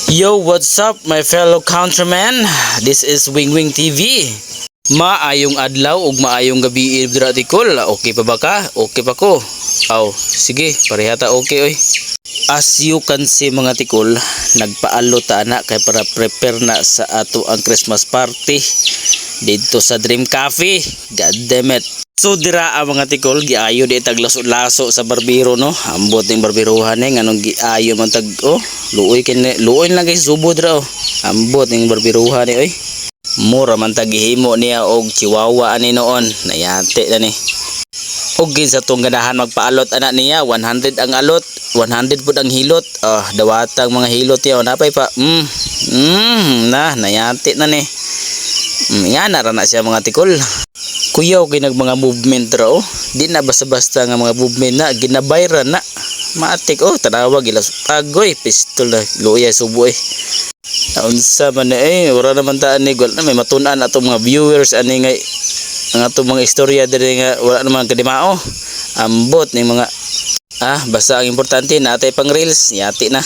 Yo, what's up my fellow countrymen? This is Wing Wing TV. Maayong adlaw ug maayong gabi dira tikol. Okay pa ba ka? Okay pa ko. Aw, sige, parehata okay oy. As you can see mga tikol, nagpaalo ta na kay para prepare na sa ato ang Christmas party dito sa Dream Cafe. God damn it. So dira mga tikol, giayo di taglaso-laso sa barbero no. Ambot ning barberohan ning anong giayo man tag luoy lang guys subo dira Ambot ning barberohan ni oy. Mura man tag gihimo niya og chihuahua ani noon. Nayate na ni. Og sa tong ganahan magpaalot ana niya 100 ang alot, 100 pud ang hilot. Dawatang mga hilot yaw napay pa. Nayate na ni. Nga na siya mga tikol. Kuyaw kay nag mga movement raw. Di na basta-basta nga mga movement na ginabayran na. Matik tanawa gilas agoy pistol na luya subo unsa man wala naman taan ni wala na may matun-an ato mga viewers ani nga ang ato mga istorya diri nga wala naman kadimao. Ambot ning mga basta ang importante natay pang reels yati na.